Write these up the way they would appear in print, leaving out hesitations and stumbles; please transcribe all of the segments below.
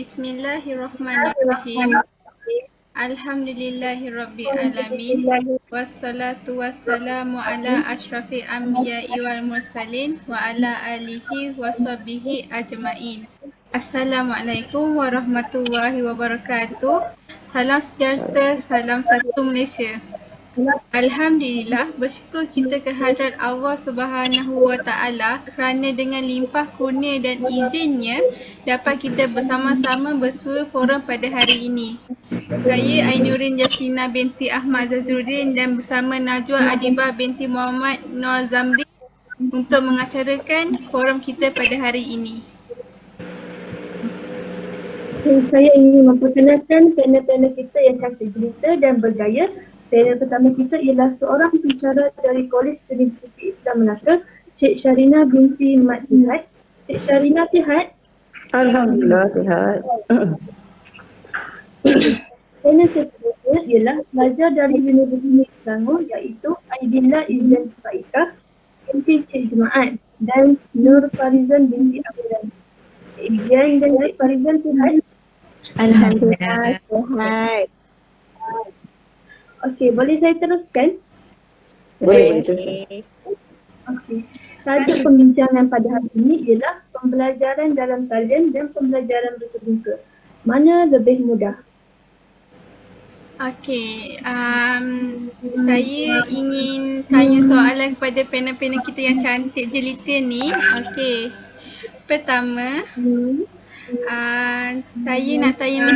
Bismillahirrahmanirrahim. Alhamdulillahirrabbilalamin. Wassalatu wassalamu ala ashrafil anbiya'i wal mursalin wa ala alihi wa sahbihi ajma'in. Assalamualaikum warahmatullahi wabarakatuh. Salam sejahtera, salam satu Malaysia. Alhamdulillah, bersyukur kita kehadrat Allah Subhanahu wa Ta'ala kerana dengan limpah kurnia dan izinnya dapat kita bersama-sama bersuara forum pada hari ini. Saya Ainurin Jaslina binti Ahmad Zazruddin dan bersama Najwa Adibah binti Muhammad Nur Zamri untuk mengacarakan forum kita pada hari ini. Saya ingin memperkenalkan panel-panel kita yang cantik jelita dan bergaya. Panel pertama kita ialah seorang pencara dari Kolej Universiti Islam Melaka, Cik Sharina binti Mat Sihat. Cik Sharina sihat? Alhamdulillah sihat. Panel seterusnya ialah pelajar dari Universiti Selangor iaitu Aidillah Izan Faikah binti Cik Jumaat dan Nur Farizan binti Abidan. Cik Dian dan Cik Farizan sihat? Alhamdulillah sihat. Okey, boleh saya teruskan? Boleh. Okey. Tajuk pembincangan pada hari ini ialah pembelajaran dalam talian dan pembelajaran bersemuka. Mana lebih mudah? Okey, saya ingin tanya soalan kepada panel-panel kita yang cantik jelita ni. Okey, pertama, saya nak tanya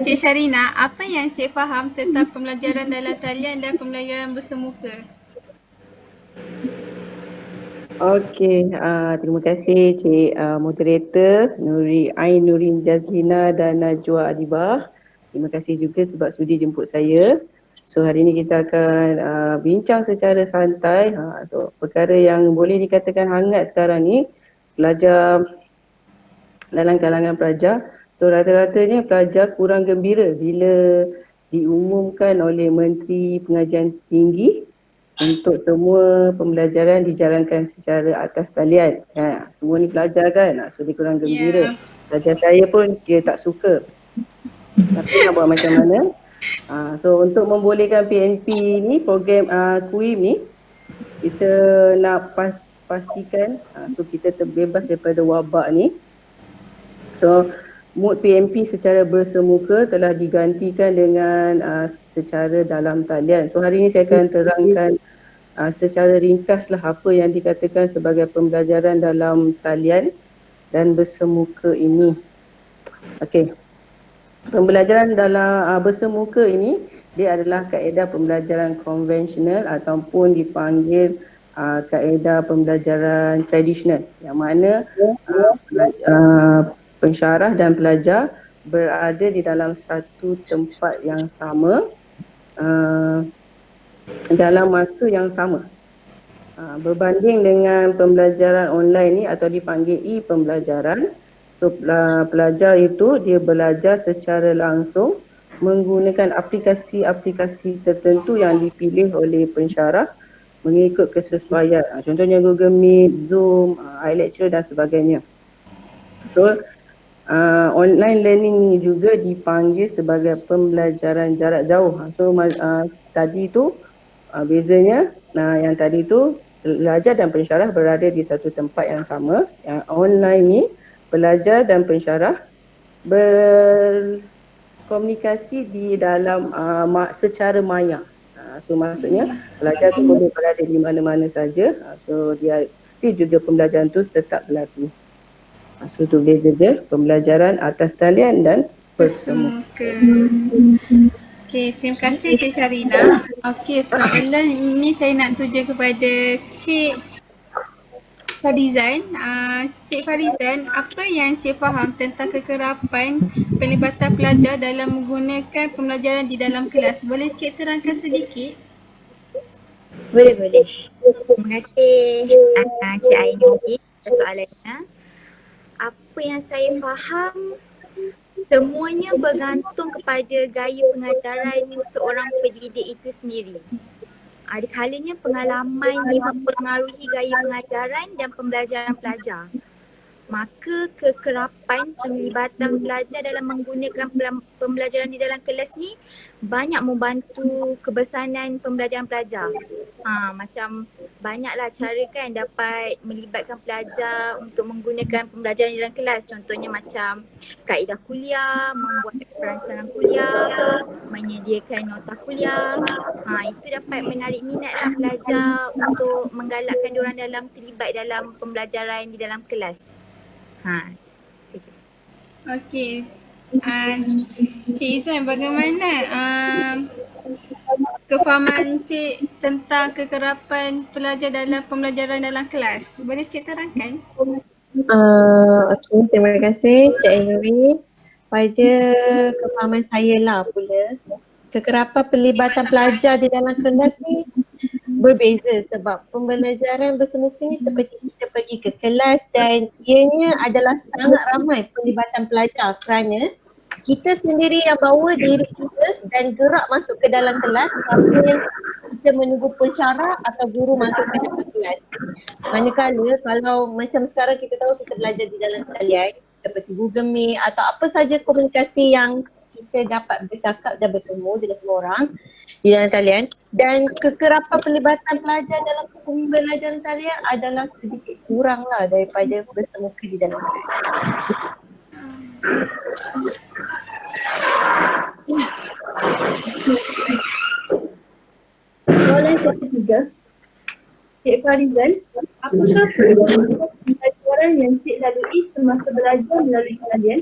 Cik Sharina, apa yang Cik faham tentang pembelajaran dalam talian dan pembelajaran bersemuka? Okey, terima kasih Cik moderator Ainurin Jaslina dan Najwa Adibah. Terima kasih juga sebab sudi jemput saya. So hari ini kita akan bincang secara santai so, perkara yang boleh dikatakan hangat sekarang ni, pelajar dalam kalangan pelajar. So rata-ratanya pelajar kurang gembira bila diumumkan oleh Menteri Pengajian Tinggi untuk semua pembelajaran dijalankan secara atas talian. Semua ni pelajar kan, so dia kurang gembira. Pelajar saya pun dia tak suka. Tapi nak buat macam mana? So untuk membolehkan PNP ni, program QIM ni, kita nak pastikan so kita terbebas daripada wabak ni. So mood PMP secara bersemuka telah digantikan dengan secara dalam talian. So hari ini saya akan terangkan secara ringkaslah apa yang dikatakan sebagai pembelajaran dalam talian dan bersemuka ini. Okey. Pembelajaran dalam bersemuka ini dia adalah kaedah pembelajaran konvensional ataupun dipanggil kaedah pembelajaran tradisional, yang mana pensyarah dan pelajar berada di dalam satu tempat yang sama dalam masa yang sama. Berbanding dengan pembelajaran online ni atau dipanggil e-pembelajaran, so pelajar itu dia belajar secara langsung menggunakan aplikasi-aplikasi tertentu yang dipilih oleh pensyarah mengikut kesesuaian. Contohnya Google Meet, Zoom, iLecture dan sebagainya. So online learning ni juga dipanggil sebagai pembelajaran jarak jauh. So tadi tu bezanya, yang tadi tu pelajar dan pensyarah berada di satu tempat yang sama. Yang online ni pelajar dan pensyarah berkomunikasi di dalam secara maya. So maksudnya pelajar tu boleh berada di mana-mana saja. So dia still juga pembelajaran tu tetap berlaku. So tu beza dia pembelajaran atas talian dan bersemuka. Okey, terima kasih Cik Sharina. Okey, soalan ini saya nak tuju kepada Cik Farizan. Cik Farizan, apa yang Cik faham tentang kekerapan pelibatan pelajar dalam menggunakan pembelajaran di dalam kelas? Boleh Cik terangkan sedikit? Boleh. Terima kasih Cik Ainurin atas soalannya. Apa yang saya faham, semuanya bergantung kepada gaya pengajaran seorang pendidik itu sendiri. Ada kalanya pengalaman ni mempengaruhi gaya pengajaran dan pembelajaran pelajar. maka kekerapan penglibatan pelajar dalam menggunakan pembelajaran di dalam kelas ni banyak membantu kebersanan pembelajaran pelajar. Macam banyaklah cara kan dapat melibatkan pelajar untuk menggunakan pembelajaran di dalam kelas. Contohnya macam kaedah kuliah, membuat perancangan kuliah, menyediakan nota kuliah. Itu dapat menarik minatlah pelajar untuk menggalakkan diorang dalam terlibat dalam pembelajaran di dalam kelas. Itu je. Okey. Cik Izan, bagaimana kefahaman Cik tentang kekerapan pelajar dalam pembelajaran dalam kelas? Boleh Cik terangkan? Okey, terima kasih Cik Ainuri. Pada kefahaman saya lah pula, kekerapan pelibatan pelajar di dalam kelas ni berbeza sebab pembelajaran bersemuka ni seperti kita pergi ke kelas dan ianya adalah sangat ramai pelibatan pelajar kerana kita sendiri yang bawa diri kita dan gerak masuk ke dalam kelas sambil kita menunggu pensyarah atau guru masuk ke dalam kelas. Manakala kalau macam sekarang kita tahu kita belajar di dalam talian seperti Google Meet atau apa saja komunikasi yang kita dapat bercakap dan bertemu dengan semua orang di dalam talian, dan kekerapan pelibatan pelajar dalam pembelajaran talian adalah sedikit kurang lah daripada bersemuka di dalam kelas. Soalan ketiga, Cik Farizan, apakah pembelajaran yang Cik lalui semasa belajar melalui talian?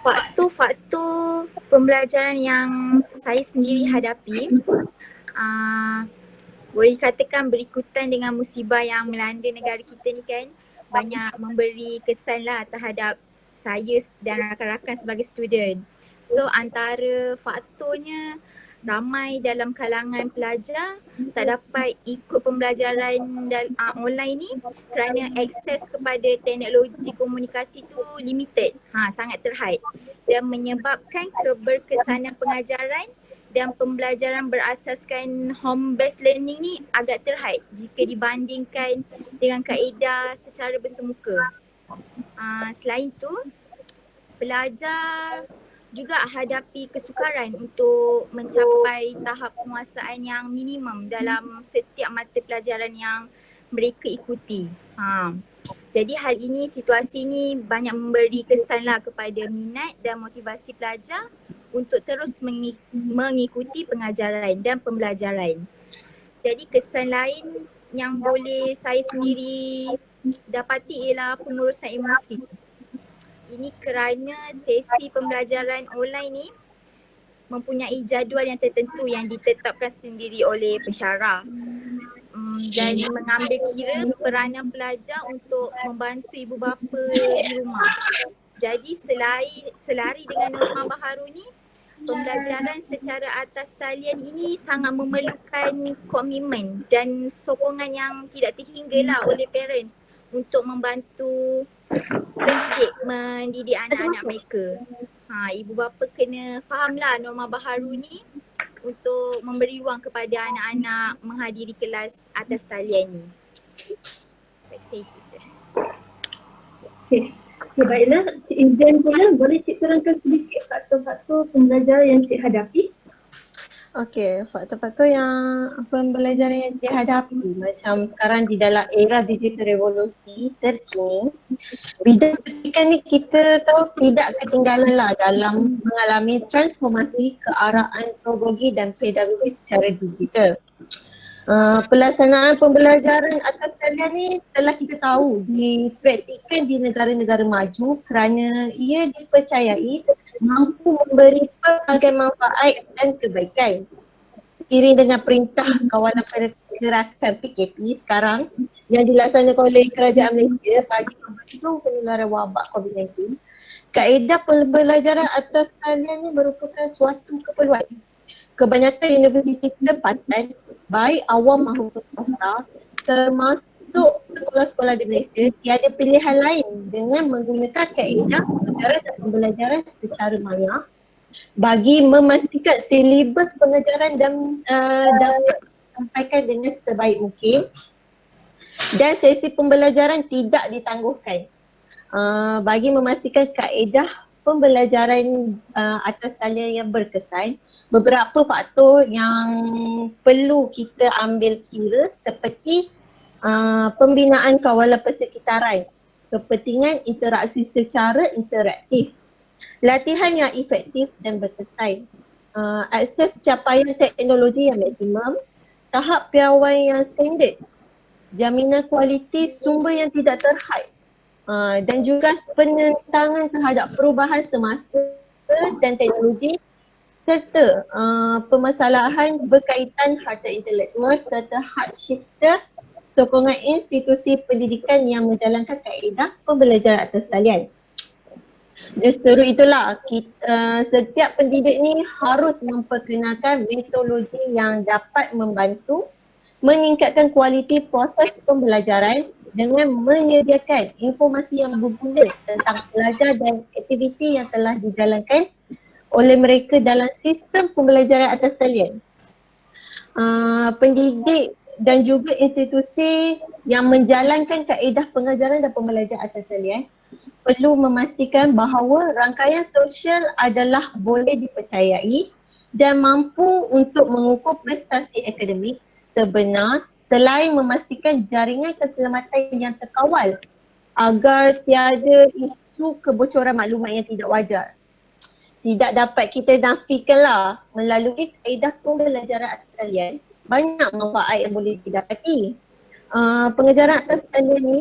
Faktor-faktor pembelajaran yang saya sendiri hadapi boleh dikatakan berikutan dengan musibah yang melanda negara kita ni kan, banyak memberi kesan lah terhadap saya dan rakan-rakan sebagai student. So antara faktornya, ramai dalam kalangan pelajar tak dapat ikut pembelajaran online ni kerana akses kepada teknologi komunikasi tu limited, sangat terhad, dan menyebabkan keberkesanan pengajaran dan pembelajaran berasaskan home based learning ni agak terhad jika dibandingkan dengan kaedah secara bersemuka. Selain tu, pelajar juga hadapi kesukaran untuk mencapai tahap penguasaan yang minimum dalam setiap mata pelajaran yang mereka ikuti. Jadi hal ini, situasi ini banyak memberi kesanlah kepada minat dan motivasi pelajar untuk terus mengikuti pengajaran dan pembelajaran. Jadi kesan lain yang boleh saya sendiri dapati ialah pengurusan emosi. Ini kerana sesi pembelajaran online ni mempunyai jadual yang tertentu yang ditetapkan sendiri oleh pensyarah dan mengambil kira peranan pelajar untuk membantu ibu bapa di rumah. Jadi selari dengan norma baharu ni, pembelajaran secara atas talian ini sangat memerlukan komitmen dan sokongan yang tidak terhinggalah oleh parents untuk membantu pendidik mendidik anak-anak mereka. Ibu bapa kena fahamlah norma baharu ni untuk memberi ruang kepada anak-anak menghadiri kelas atas talian ni. Baik, saya itu je. Okay, baiklah. Cik Izan pula, boleh Cik terangkan sedikit faktor-faktor pembelajaran yang Cik hadapi? Okey, faktor-faktor yang pembelajaran yang dihadapi macam sekarang di dalam era digital revolusi terkini, bidang pendidikan ni kita tahu tidak ketinggalan lah dalam mengalami transformasi ke arah antropologi dan pedagogi secara digital. Pelaksanaan pembelajaran atas talian ni telah kita tahu dipraktikkan di negara-negara maju kerana ia dipercayai mampu memberi pelbagai manfaat dan kebaikan. Seiring dengan perintah kawalan pergerakan PKP sekarang yang dilaksanakan oleh Kerajaan Malaysia bagi membendung penularan wabak COVID-19, kaedah pembelajaran atas talian ni merupakan suatu keperluan. Kebanyakan universiti tempatan, baik awam maupun swasta, termasuk sekolah-sekolah di Malaysia, tiada pilihan lain dengan menggunakan kaedah pengajaran dan pembelajaran secara maya bagi memastikan silibus pengajaran dan dapat disampaikan dengan sebaik mungkin. Dan sesi pembelajaran tidak ditangguhkan. Bagi memastikan kaedah pembelajaran atas talian yang berkesan, beberapa faktor yang perlu kita ambil kira seperti pembinaan kawalan persekitaran, kepentingan interaksi secara interaktif, latihan yang efektif dan berkesan, akses capaian teknologi yang maksimum, tahap piawai yang standard, jaminan kualiti sumber yang tidak terhad, dan juga penentangan terhadap perubahan semasa dan teknologi serta permasalahan berkaitan harta intelektual serta hak cipta, sokongan institusi pendidikan yang menjalankan kaedah pembelajaran atas talian. Justru itulah setiap pendidik ni harus memperkenalkan metodologi yang dapat membantu meningkatkan kualiti proses pembelajaran dengan menyediakan informasi yang berguna tentang pelajar dan aktiviti yang telah dijalankan oleh mereka dalam sistem pembelajaran atas talian. Pendidik dan juga institusi yang menjalankan kaedah pengajaran dan pembelajaran atas talian perlu memastikan bahawa rangkaian sosial adalah boleh dipercayai dan mampu untuk mengukur prestasi akademik sebenar selain memastikan jaringan keselamatan yang terkawal agar tiada isu kebocoran maklumat yang tidak wajar. Tidak dapat kita nafikanlah melalui kaedah pembelajaran atas talian banyak manfaat yang boleh didapati. Pengajaran atas talian ni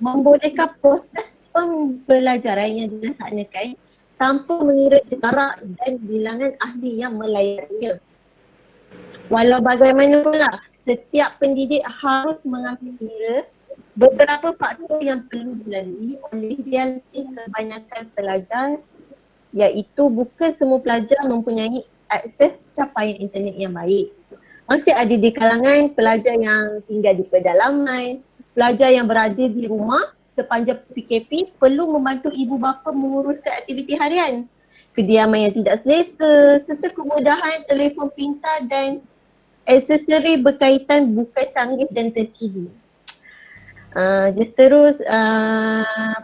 membolehkan proses pembelajaran yang dilaksanakan tanpa mengira jarak dan bilangan ahli yang melayarinya. Walau bagaimanapun lah, setiap pendidik harus mengambil kira beberapa faktor yang perlu dilalui oleh realiti kebanyakan pelajar, iaitu bukan semua pelajar mempunyai akses capaian internet yang baik. Masih ada di kalangan pelajar yang tinggal di pedalaman, pelajar yang berada di rumah sepanjang PKP perlu membantu ibu bapa menguruskan aktiviti harian, kediaman yang tidak selesa serta kemudahan telefon pintar dan aksesori berkaitan bukan canggih dan terkini. Justru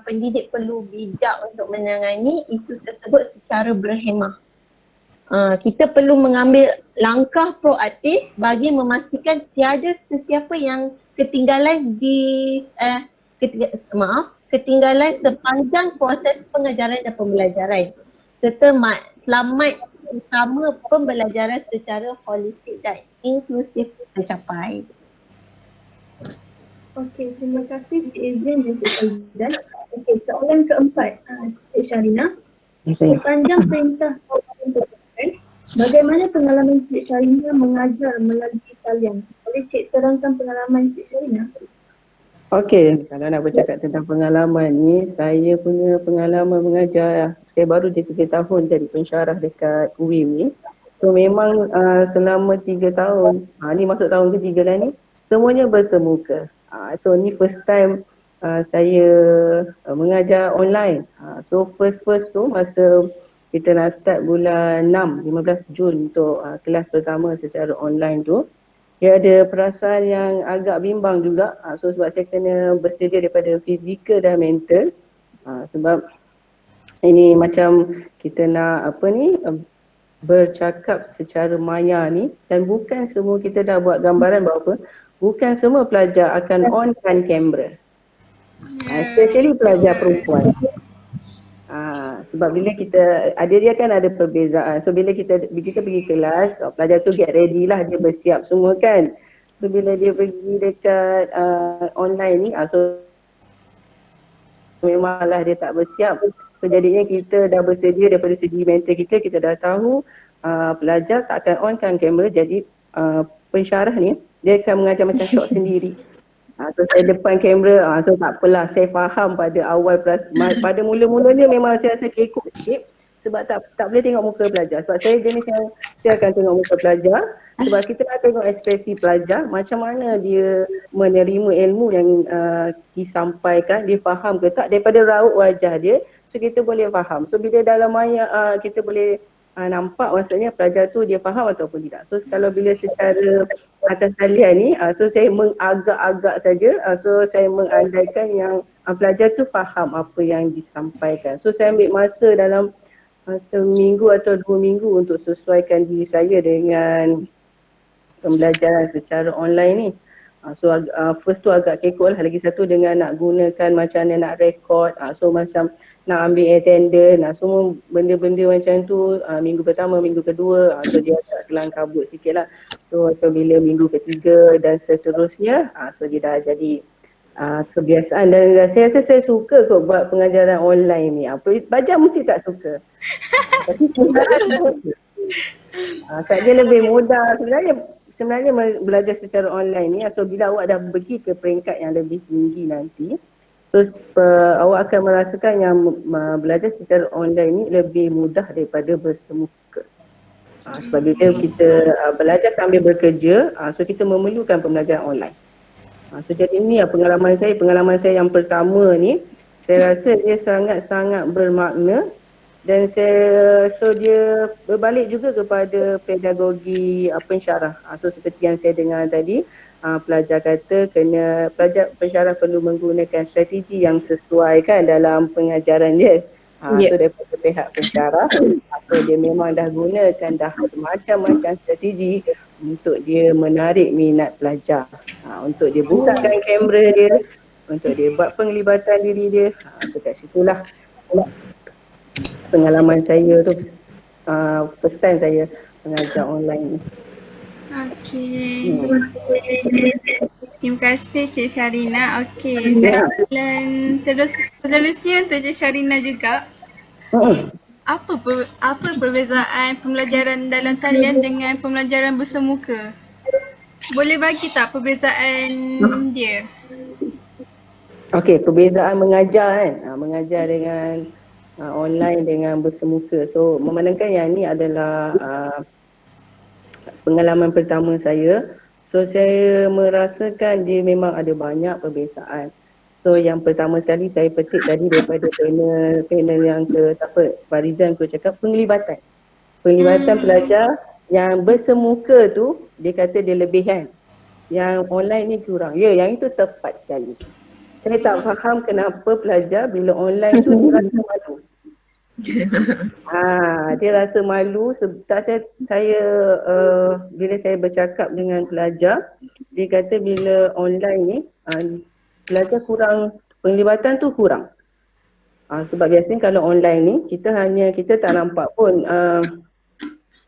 pendidik perlu bijak untuk menangani isu tersebut secara berhemah. Kita perlu mengambil langkah proaktif bagi memastikan tiada sesiapa yang ketinggalan ketinggalan sepanjang proses pengajaran dan pembelajaran serta matlamat utama pembelajaran secara holistik dan inklusif tercapai. Okey, terima kasih Cik Izin dan Cik Aidan. Okey, soalan keempat, Cik Sharina. Sepanjang perintah kawalan pendidikan, bagaimana pengalaman Cik Sharina mengajar melalui talian? Boleh Cik terangkan pengalaman Cik Sharina? Okey, kalau nak bercakap tentang pengalaman ni, saya punya pengalaman mengajar, saya baru je 3 tahun jadi pensyarah dekat UIM ni. So memang selama 3 tahun, ni masuk tahun ketiga dah ni, semuanya bersemuka. So ni first time saya mengajar online. So first tu masa kita nak start bulan 6, 15 Jun untuk kelas pertama secara online tu, dia ada perasaan yang agak bimbang juga. So sebab saya kena bersedia daripada fizikal dan mental. Sebab ini macam kita nak bercakap secara maya ni, dan bukan semua kita dah buat gambaran bahawa bukan semua pelajar akan onkan kamera. Especially pelajar perempuan. Sebab bila kita, dia kan ada perbezaan. So bila kita pergi kelas, pelajar tu get ready lah, dia bersiap semua kan. So bila dia pergi dekat online ni, so memanglah dia tak bersiap. So jadinya kita dah bersedia daripada segi mental kita dah tahu pelajar tak akan onkan kamera. Jadi pensyarah ni, dia akan mengajar macam shot sendiri. So saya depan kamera, so tak apalah, saya faham pada awal pada mula-mulanya memang saya rasa kekok sikit sebab tak boleh tengok muka pelajar. Sebab saya jenis yang saya akan tengok muka pelajar sebab kita nak tengok ekspresi pelajar, macam mana dia menerima ilmu yang disampaikan, dia faham ke tak daripada raut wajah dia. So kita boleh faham. So bila dalam maya kita boleh nampak maksudnya pelajar tu dia faham ataupun tidak. So kalau bila secara atas talian ni, so saya mengagak-agak saja, so saya mengandaikan yang pelajar tu faham apa yang disampaikan. So saya ambil masa dalam seminggu atau 2 minggu untuk sesuaikan diri saya dengan pembelajaran secara online ni. So first tu agak kekok lah, lagi satu dengan nak gunakan macam mana nak record, so macam nak ambil attendance, semua benda-benda macam tu minggu pertama, minggu kedua, so dia agak kelang kabut sikit lah. So atau bila minggu ketiga dan seterusnya, so dia dah jadi kebiasaan dan saya rasa saya suka kot buat pengajaran online ni. Baca mesti tak suka. Tapi sebenarnya dia lebih mudah sebenarnya belajar secara online ni. So bila awak dah pergi ke peringkat yang lebih tinggi nanti, so awak akan merasakan yang belajar secara online ni lebih mudah daripada bersemuka. Sebab bila kita belajar sambil bekerja, so kita memerlukan pembelajaran online. So jadi ni pengalaman saya yang pertama ni, saya rasa dia sangat-sangat bermakna. Dan so dia berbalik juga kepada pedagogi pensyarah. So seperti yang saya dengar tadi, pelajar kata pensyarah perlu menggunakan strategi yang sesuai kan dalam pengajaran dia. So daripada pihak pensyarah, so dia memang dah gunakan dah semacam-macam strategi untuk dia menarik minat pelajar. Untuk dia bukakan kamera dia, untuk dia buat penglibatan diri dia. So kat situlah pengalaman saya tu, first time saya mengajar online ni. Okey. Terima kasih Cik Sharina. Okey, soalan seterusnya untuk Cik Sharina juga. Apa perbezaan pembelajaran dalam talian dengan pembelajaran bersemuka? Boleh bagi tak perbezaan dia? Okey, perbezaan mengajar kan. Mengajar dengan online dengan bersemuka. So memandangkan yang ni adalah pengalaman pertama saya. So saya merasakan dia memang ada banyak perbezaan. So yang pertama sekali saya petik tadi daripada panel yang Farizan cakap penglibatan. Penglibatan pelajar yang bersemuka tu dia kata dia lebih kan. Yang online ni kurang. Ya, yang itu tepat sekali. Saya tak faham kenapa pelajar bila online tu dia rasa malu. Dia rasa malu sebab saya bila saya bercakap dengan pelajar, dia kata bila online ni pelajar kurang, penglibatan tu kurang. Sebab biasanya kalau online ni kita tak nampak pun,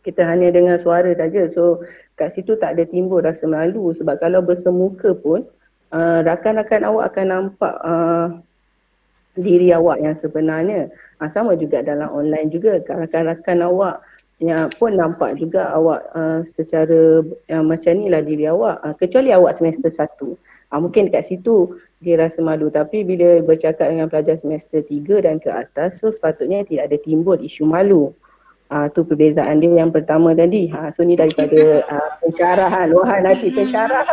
kita hanya dengar suara saja. So kat situ tak ada timbul rasa malu. Sebab kalau bersemuka pun rakan-rakan awak akan nampak diri awak yang sebenarnya. Sama juga dalam online juga, rakan-rakan awak yang pun nampak juga awak secara macam ni lah diri awak, kecuali awak semester 1. Mungkin kat situ dia rasa malu, tapi bila bercakap dengan pelajar semester 3 dan ke atas, so sepatutnya tidak ada timbul isu malu. Tu perbezaan dia yang pertama tadi. So ni daripada pensyarahan. Wah, Nacik pensyarah.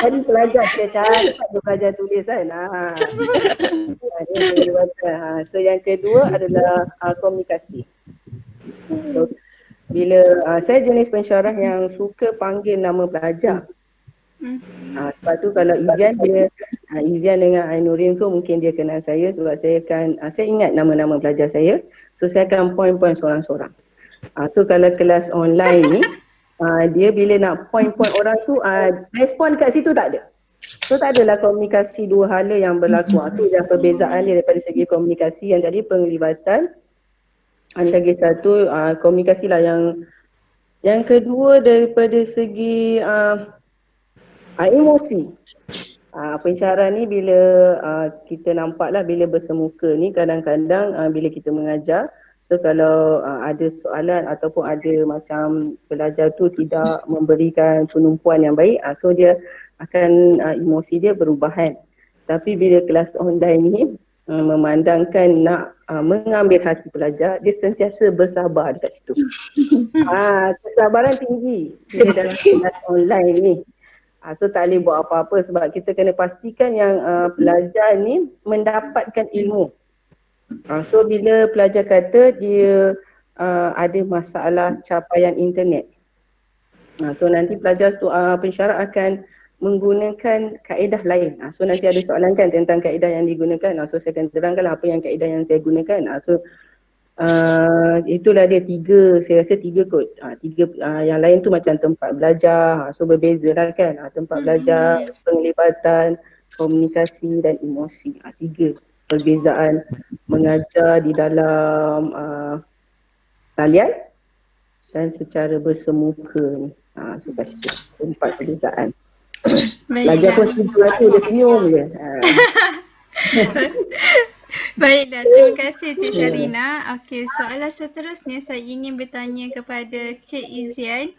Tadi pelajar dia cari pelajar tulis kan. So yang kedua adalah komunikasi. So, bila saya jenis pensyarah yang suka panggil nama pelajar. Sebab tu kalau Izian dengan Ainurin tu mungkin dia kenal saya sebab saya ingat nama-nama pelajar saya. So saya akan point-point seorang-seorang. So kalau kelas online ni, dia bila nak point-point orang tu, respon kat situ tak ada. So tak adalah komunikasi dua hala yang berlaku. Itu yang perbezaan dia daripada segi komunikasi. Yang tadi penglibatan, lagi satu komunikasi lah. Yang kedua daripada segi emosi. Pensyarah ni bila kita nampak lah bila bersemuka ni kadang-kadang bila kita mengajar, so kalau ada soalan ataupun ada macam pelajar tu tidak memberikan penumpuan yang baik, so dia akan emosi dia berubah kan. Tapi bila kelas online ni memandangkan nak mengambil hati pelajar, dia sentiasa bersabar dekat situ. Kesabaran tinggi bila dalam kelas online ni. So tak boleh buat apa-apa sebab kita kena pastikan yang pelajar ni mendapatkan ilmu. So bila pelajar kata dia ada masalah capaian internet. So nanti pelajar tu pensyarah akan menggunakan kaedah lain. So nanti ada soalan kan tentang kaedah yang digunakan. So saya akan terangkanlah apa yang kaedah yang saya gunakan. So itulah dia saya rasa tiga kot. Yang lain tu macam tempat belajar. So berbeza lah kan. Tempat belajar, penglibatan, komunikasi dan emosi. Tiga perbezaan mengajar di dalam talian dan secara bersemuka ni. So kat situ empat perbezaan. Belajar pun tidur tu dia senyum je. Baiklah, terima kasih Cik Sharina. Okey, soalan seterusnya saya ingin bertanya kepada Cik Izian.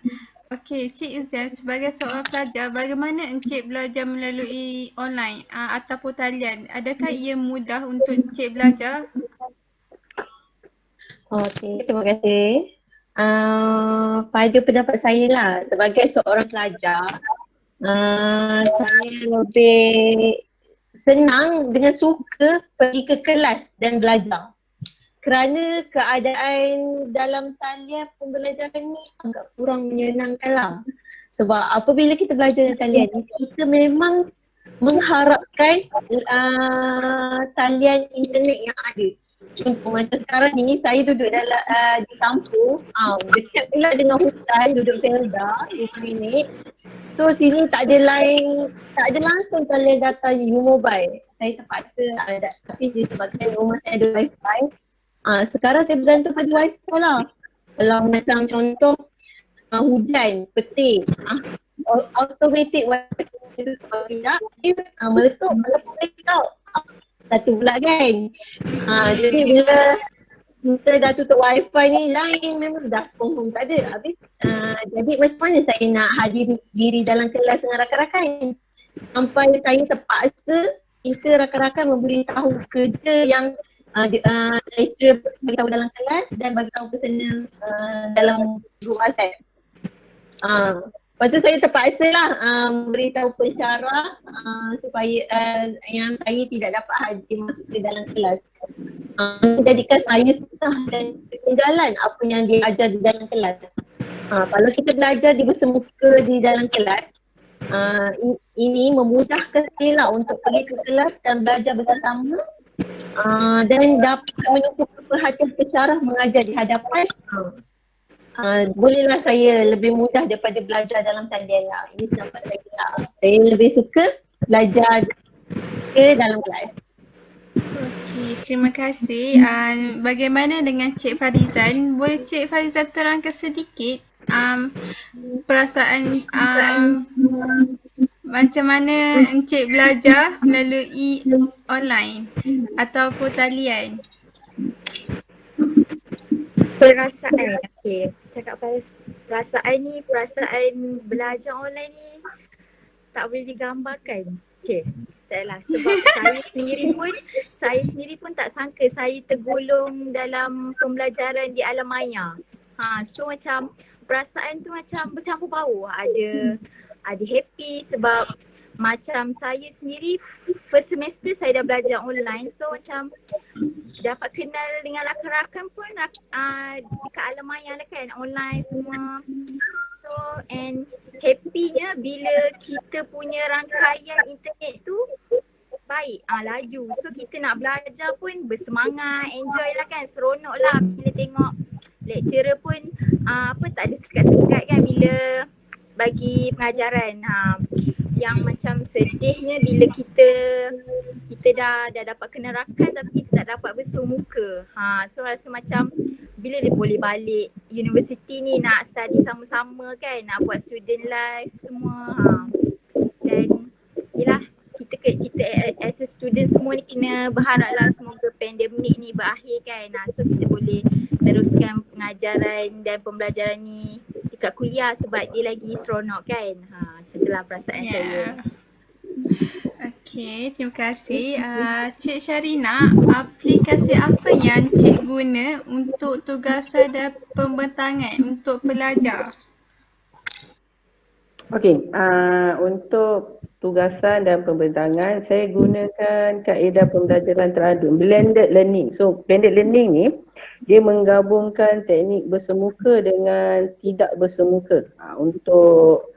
Okey, Cik Izian, sebagai seorang pelajar, bagaimana Encik belajar melalui online ataupun talian? Adakah ia mudah untuk Encik belajar? Okey, terima kasih. Pada pendapat saya lah, sebagai seorang pelajar, saya lebih senang dengan suka pergi ke kelas dan belajar. Kerana keadaan dalam talian pembelajaran ni agak kurang menyenangkan lah. Sebab apabila kita belajar dalam talian ni, kita memang mengharapkan talian internet yang ada. Contoh macam sekarang ni saya duduk dalam di kampung, dekat pula dengan hutan, duduk felda 20 minit. So sini tak ada langsung talian data U-Mobile. Saya terpaksa tapi disebabkan rumah saya ada wifi. Sekarang saya bergantung pada wifi lah. Kalau macam contoh hujan, petir, automatic wifi kalau tidak, meletup tau. Satu pula kan. Jadi bila kita dah tutup wifi ni, lain memang dah confirm tak ada. Habis jadi macam mana saya nak hadir diri dalam kelas dengan rakan-rakan? Sampai saya terpaksa kita rakan-rakan memberitahu kerja yang lecturer beritahu dalam kelas dan beritahu ke sana dalam grup WhatsApp. Lepas tu saya terpaksa lah beritahu pensyarah supaya yang saya tidak dapat hadir masuk ke dalam kelas. Menjadikan saya susah dan ketinggalan apa yang dia ajar di dalam kelas. Kalau kita belajar di bersemuka di dalam kelas, ini memudahkan saya lah untuk pergi ke kelas dan belajar bersama-sama dan dapat menumpukan perhatian pensyarah mengajar di hadapan. Bolehlah saya lebih mudah daripada belajar dalam talian lah. Ini pendapat saya lah. Saya lebih suka belajar ke dalam kelas. Okey, terima kasih. Bagaimana dengan Cik Farizan? Boleh Cik Farizan terangkan sedikit perasaan macam mana Encik belajar melalui online ataupun talian? Perasaan, okey. Cakap pasal perasaan belajar online ni tak boleh digambarkan, Cik. Taklah, sebab saya sendiri pun tak sangka saya tergolong dalam pembelajaran di alam maya. So macam perasaan tu macam bercampur baur. Ada happy sebab macam saya sendiri first semester saya dah belajar online, so macam dapat kenal dengan rakan-rakan pun dekat alam maya lah kan, online semua. So and happynya bila kita punya rangkaian internet tu baik, laju. So kita nak belajar pun bersemangat, enjoy lah kan, seronok lah bila tengok lecturer pun tak ada sekat-sekat kan bila bagi pengajaran. Yang macam sedihnya bila kita dah dapat kenal rakan tapi kita tak dapat bersua muka. So rasa macam bila dia boleh balik universiti ni nak study sama-sama kan, nak buat student life semua. Dan yelah, kita as a student semua ni kena berharap lah semoga pandemik ni berakhir kan. So kita boleh teruskan pengajaran dan pembelajaran ni dekat kuliah sebab dia lagi seronok kan. Macam itulah perasaan saya. Okey, terima kasih. Cik Sharina, aplikasi apa yang Cik guna untuk tugasan dan pembentangan untuk pelajar? Okey, untuk tugasan dan pembentangan, saya gunakan kaedah pembelajaran teradun, blended learning. So blended learning ni dia menggabungkan teknik bersemuka dengan tidak bersemuka untuk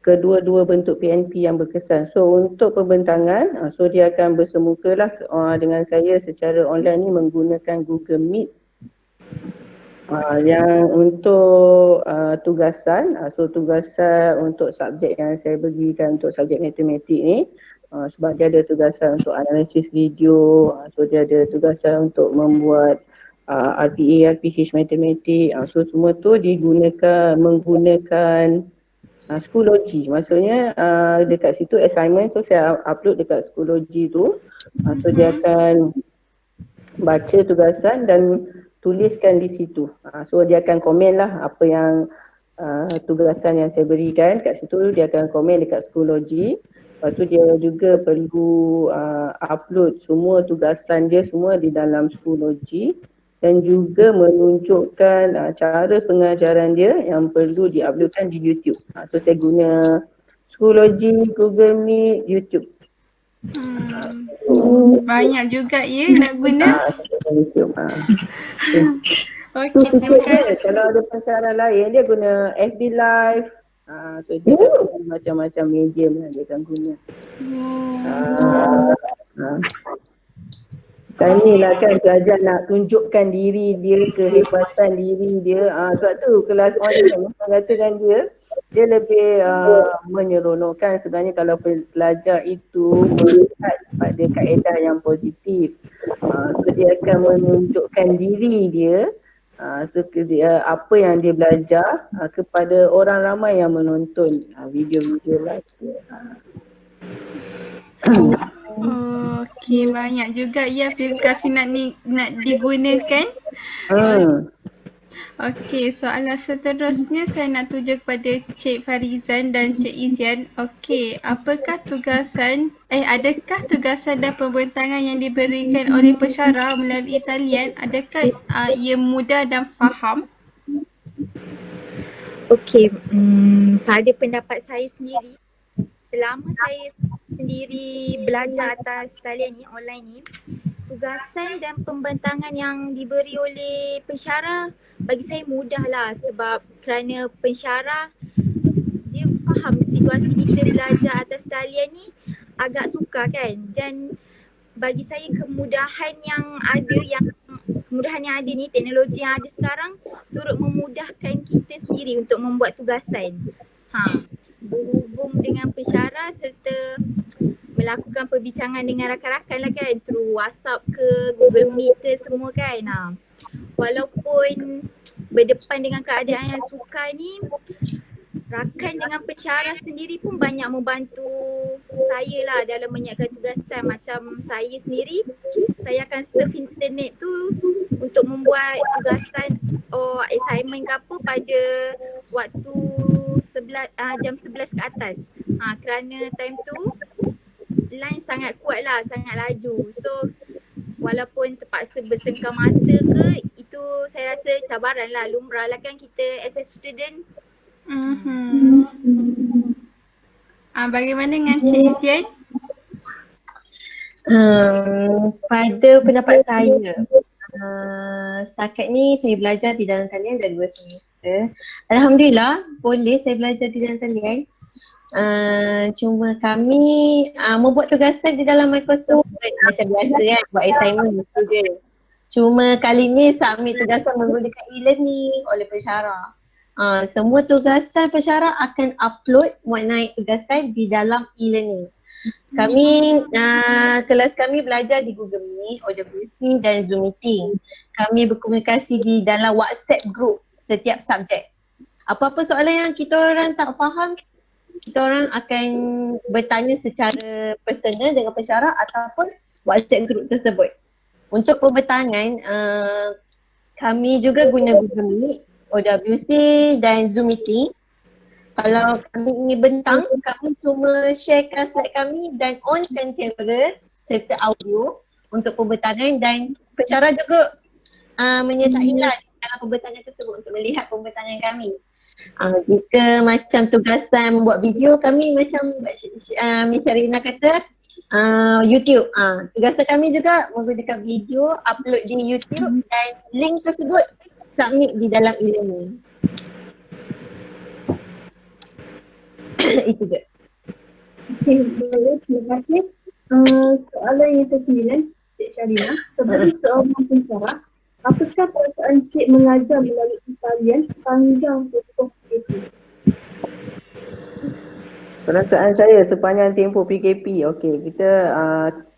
kedua-dua bentuk PNP yang berkesan. So untuk pembentangan, so dia akan bersemuka lah dengan saya secara online ni menggunakan Google Meet. Yang untuk tugasan, so tugasan untuk subjek yang saya berikan untuk subjek matematik ni, sebab dia ada tugasan untuk analisis video, so dia ada tugasan untuk membuat RPA, RPH matematik, so semua tu menggunakan Schoology. Maksudnya dekat situ assignment, so saya upload dekat Schoology tu, so dia akan baca tugasan dan tuliskan di situ. So dia akan komen lah apa yang tugasan yang saya berikan kat situ, dia akan komen dekat Schoology. Lepas tu dia juga perlu upload semua tugasan dia semua di dalam Schoology dan juga menunjukkan cara pengajaran dia yang perlu diuploadkan di YouTube. So saya guna Schoology, Google Meet, YouTube. Banyak juga ya nak guna. YouTube. Okey, terima kasih. Kalau ada pensaran lain dia guna FB Live. So dia akan macam-macam medium yang dia akan guna. Kan ni lah kan pelajar nak tunjukkan diri dia, kehebatan diri dia. Sebab tu kelas online orang katakan dia lebih menyeronokkan sebenarnya kalau pelajar itu melihat pada kaedah yang positif. So dia akan menunjukkan diri dia, apa yang dia belajar kepada orang ramai yang menonton video-video live dia. Okey, banyak juga ya aplikasi nak digunakan. Okey, soalan seterusnya saya nak tuju kepada Cik Farizan dan Cik Izian. Okey, adakah tugasan dan pembentangan yang diberikan oleh pensyarah melalui talian, adakah ia mudah dan faham? Okey, pada pendapat saya sendiri, selama saya sendiri belajar atas talian ni, online ni, tugasan dan pembentangan yang diberi oleh pensyarah bagi saya mudah lah, sebab kerana pensyarah dia faham situasi kita belajar atas talian ni agak sukar kan, dan bagi saya kemudahan yang ada ni, teknologi yang ada sekarang turut memudahkan kita sendiri untuk membuat tugasan. Berhubung dengan pensyarah serta melakukan perbincangan dengan rakan-rakan lah kan, through WhatsApp ke Google Meet ke semua kan. Walaupun berdepan dengan keadaan yang sukar ni, rakan dengan pensyarah sendiri pun banyak membantu saya lah dalam menyiapkan tugasan. Macam saya sendiri, saya akan surf internet tu untuk membuat tugasan assignment ke apa pada waktu jam 11 ke atas. Kerana time tu line sangat kuat lah, sangat laju. So walaupun terpaksa bersengkam mata ke, itu saya rasa cabaran lah, lumrah lah kan kita as a student. Bagaimana dengan Cik Izian? Pada pendapat saya, setakat ni saya belajar di dalam talian dah 2 semester. Alhamdulillah boleh saya belajar di dalam talian. Cuma kami membuat tugasan di dalam Microsoft macam biasa kan, buat assignment itu je. Cuma kali ni submit tugasan menggunakan e-learning oleh pensyarah. Semua tugasan pensyarah akan upload muat naik tugasan di dalam e-learning. Kami, kelas kami belajar di Google Meet, OWC dan Zoom Meeting. Kami berkomunikasi di dalam WhatsApp group setiap subjek. Apa-apa soalan yang kita orang tak faham, kita orang akan bertanya secara personal dengan pensyarah ataupun WhatsApp group tersebut. Untuk pembentangan, kami juga guna Google Meet, OWC dan Zoom Meeting. Kalau kami ingin bentang, kami cuma sharekan slide kami dan onkan kamera serta audio untuk pembentangan, dan pensyarah juga menyertai lah dalam pembentangan tersebut untuk melihat pembentangan kami. Jika macam tugasan membuat video, kami macam Miss Sharina kata YouTube. Tugasan kami juga menggunakan video, upload di YouTube dan link tersebut submit di dalam e-learning. Itu je. Okey, baik. Terima kasih. Soalan yang ke-9, Cik Sharina. Sebagai seorang pensyarah, apakah perasaan Cik mengajar melalui talian sepanjang tempoh PKP? Perasaan saya sepanjang tempoh PKP, okey, kita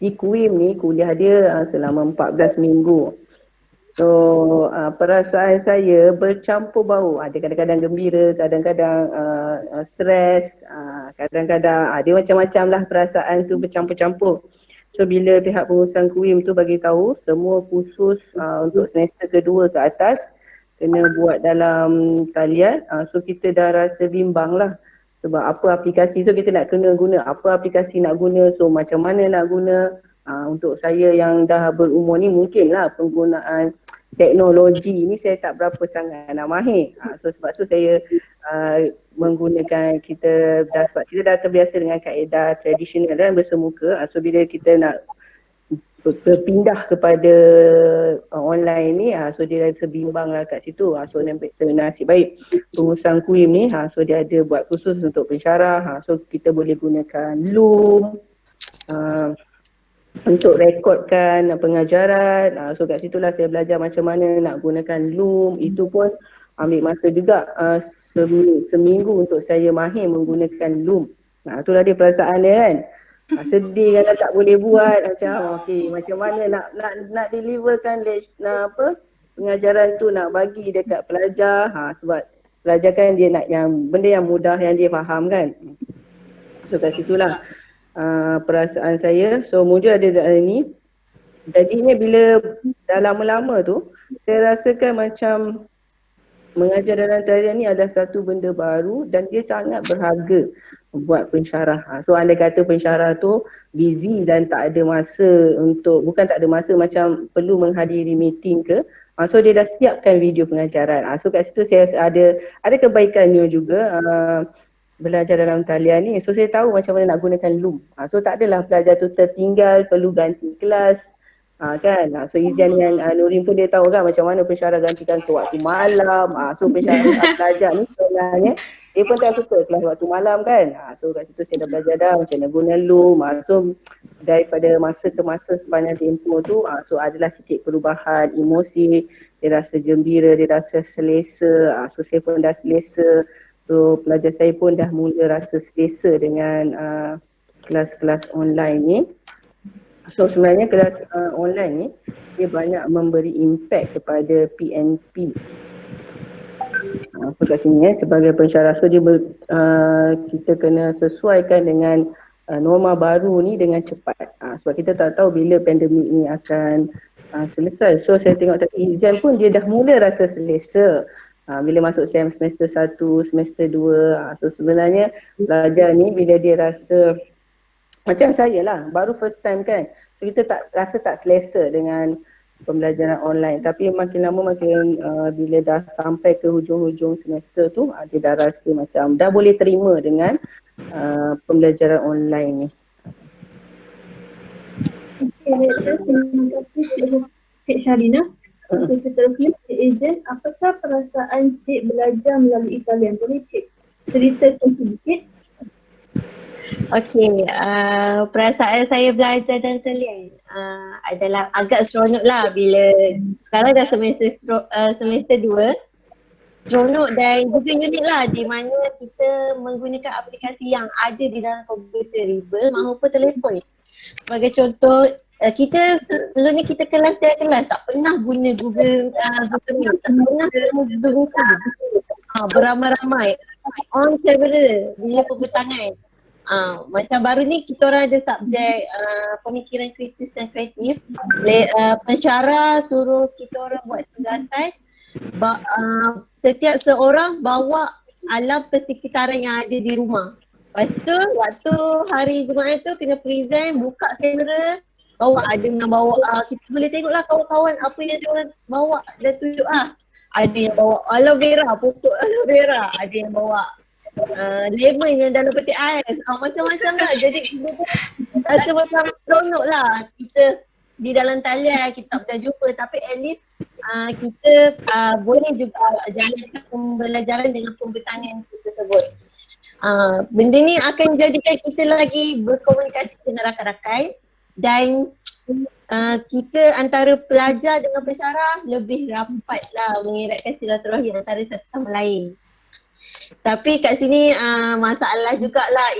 di KUIM ni kuliah dia selama 14 minggu. So perasaan saya bercampur bau. Ada kadang-kadang gembira, kadang-kadang stres, kadang-kadang dia macam-macam lah, perasaan tu bercampur-campur. So bila pihak pengurusan KUIM tu bagi tahu semua kursus untuk semester kedua ke atas kena buat dalam talian, so kita dah rasa bimbang lah. Sebab apa aplikasi tu kita nak kena guna, apa aplikasi nak guna, so macam mana nak guna. Untuk saya yang dah berumur ni mungkinlah penggunaan teknologi ni saya tak berapa sangat nak mahir. So sebab tu saya menggunakan sebab kita dah terbiasa dengan kaedah tradisional dan bersemuka. So bila kita nak berpindah kepada online ni, so dia rasa bimbang lah kat situ. So nasib baik pengurusan KUIM ni, so dia ada buat khusus untuk pensyarah. So kita boleh gunakan Loom untuk rekodkan pengajaran. So kat situlah saya belajar macam mana nak gunakan Loom. Itu pun ambil masa juga seminggu untuk saya mahir menggunakan Loom. Itulah dia perasaan dia kan. Sedih kalau tak boleh buat, macam okey macam mana nak deliverkan pengajaran tu, nak bagi dekat pelajar. Sebab pelajar kan dia nak yang benda yang mudah yang dia faham kan. So kat situlah perasaan saya. So Muja ada dalam ni. Jadinya bila dah lama-lama tu saya rasakan macam mengajar dalam talian ni adalah satu benda baru dan dia sangat berharga buat pensyarah. So andai kata pensyarah tu busy dan tak ada masa bukan tak ada masa, macam perlu menghadiri meeting ke, so dia dah siapkan video pengajaran. So kat situ saya rasa ada kebaikannya juga belajar dalam talian ni. So saya tahu macam mana nak gunakan Loom. So tak adalah pelajar tu tertinggal, perlu ganti kelas. Kan. So Izian dengan Nurin pun dia tahu kan macam mana pensyarah gantikan ke waktu malam. So pensyarah pelajar ni sebenarnya dia pun tak suka kelas waktu malam kan. So kat situ saya dah belajar dah macam mana guna Loom. So daripada masa ke masa sepanjang tempoh tu, so adalah sikit perubahan emosi. Dia rasa gembira, dia rasa selesa. So saya pun dah selesa. So pelajar saya pun dah mula rasa selesa dengan kelas-kelas online ni. So sebenarnya kelas online ni dia banyak memberi impact kepada PNP. So kat sini sebagai pensyarah, so dia kita kena sesuaikan dengan norma baru ni dengan cepat. Sebab kita tak tahu bila pandemik ni akan selesai. So saya tengok tadi Izian pun dia dah mula rasa selesa bila masuk semester 1, semester 2. So sebenarnya pelajar ni bila dia rasa macam saya lah, baru first time kan. So kita rasa tak selesa dengan pembelajaran online. Tapi makin lama makin bila dah sampai ke hujung-hujung semester tu, dia dah rasa macam dah boleh terima dengan pembelajaran online ni. Okey, terima kasih Cik Sharina. Seterusnya Cik Izian, apakah perasaan Cik belajar melalui talian? Boleh Cik ceritakan sedikit? Okey, perasaan saya belajar dalam talian adalah agak seronok lah bila sekarang dah semester 2. Seronok dan juga unik lah di mana kita menggunakan aplikasi yang ada di dalam komputer rebel maupun telefon. Sebagai contoh, kita sebelum ni kita kelas tak pernah guna Google Meet, tak pernah guna Zoom. Beramai-ramai on camera bila pembentangan. Macam baru ni kita orang ada subjek pemikiran kritis dan kreatif. Pensyarah suruh kita orang buat tugasan. Setiap seorang bawa alam persekitaran yang ada di rumah. Lepas tu waktu hari Jumaat tu kena present, buka kamera, bawa kita boleh tengoklah kawan-kawan apa yang dia orang bawa dan tunjuk Ada yang bawa aloe vera, pokok aloe vera. Ada yang bawa lemon yang dalam peti ais. Macam-macam lah. Jadi kita tu rasa macam seronok lah. Kita di dalam talian kita tak jumpa, tapi at least kita boleh juga jalankan pembelajaran dengan pembintangan tersebut. Benda ni akan jadikan kita lagi berkomunikasi dengan rakan-rakan dan kita antara pelajar dengan pensyarah lebih rapat lah mengeratkan silaturahmi antara satu sama lain. Tapi kat sini masalah jugalah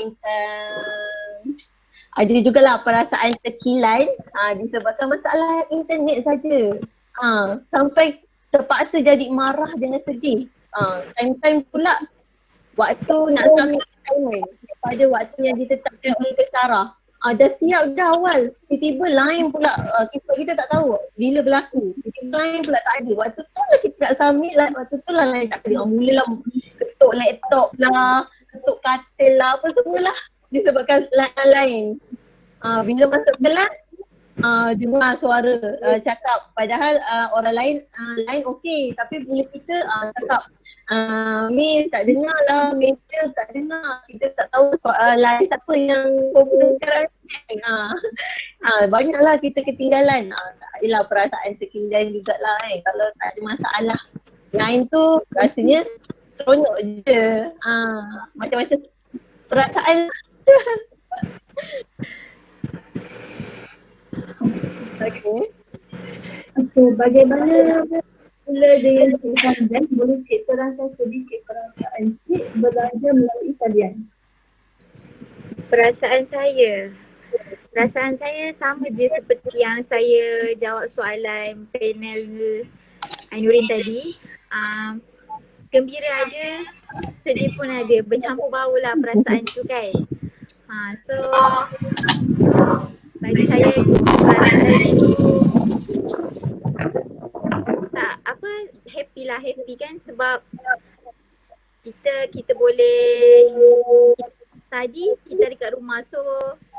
ada jugalah perasaan terkilan disebabkan masalah internet saja. Sampai terpaksa jadi marah dengan sedih. Time-time pula waktu nak submit assignment pada waktu yang ditetapkan oleh pensyarah. Dah siap dah awal, tiba-tiba lain pula, kita tak tahu bila berlaku. Tiba-tiba lain pula tak ada. Waktu tu lah kita nak submit lah, waktu tu lah lain tak ada. Mulalah ketuk laptop lah, ketuk katil lah, apa semualah disebabkan lain. Bila masuk kelas, dengar suara cakap, padahal orang lain okey, tapi bila kita cakap Miss tak dengar lah, Major tak dengar, kita tak tahu lain siapa yang komputer sekarang. Banyaklah kita ketinggalan. Adalah perasaan terketinggalan jugalah kalau tak ada masalah. Lain tu rasanya seronok je. Macam-macam perasaan. Okey, bagaimana mula dengan Cik Hamdan? Boleh Cik terangkan sedikit perasaan Cik belajar melalui talian? Perasaan saya sama je seperti yang saya jawab soalan panel Ainurin tadi. Gembira ada, sedih pun ada, bercampur baur lah perasaan tu kan. So bagi saya perasaan tu happy kan, sebab kita boleh tadi kita dekat rumah, so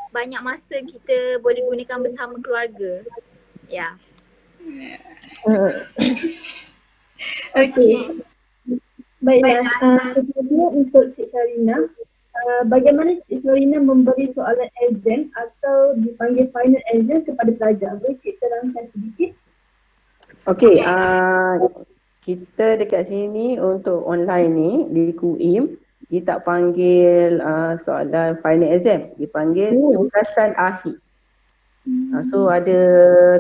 banyak masa kita boleh gunakan bersama keluarga. Ya. Okey. Baiklah, kedua untuk Cik Sharina, bagaimana Cik Sharina memberi soalan exam atau dipanggil final exam kepada pelajar? Boleh Cik terangkan sedikit? Okey, kita dekat sini untuk online ni di KUIM, dia tak panggil soalan final exam, dipanggil tugasan akhir. So ada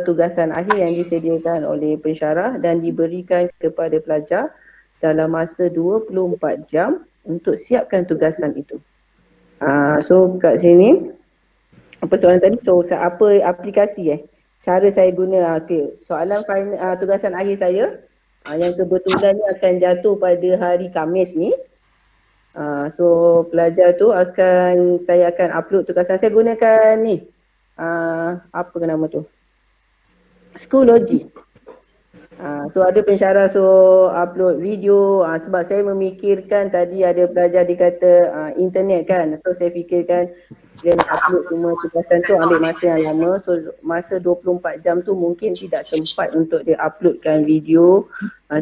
tugasan akhir yang disediakan oleh pensyarah dan diberikan kepada pelajar dalam masa 24 jam untuk siapkan tugasan itu. So kat sini, apa soalan tadi? So apa aplikasi cara saya guna? Soalan final, tugasan akhir saya yang kebetulannya akan jatuh pada hari Khamis ni. So pelajar tu saya akan upload tugasan. Saya gunakan ni, apa ke nama tu? Schoology. So ada pensyarah upload video, sebab saya memikirkan tadi ada pelajar dikata internet kan. So saya fikirkan dia nak upload semua tugasan tu ambil masa yang lama. So masa 24 jam tu mungkin tidak sempat untuk dia uploadkan video,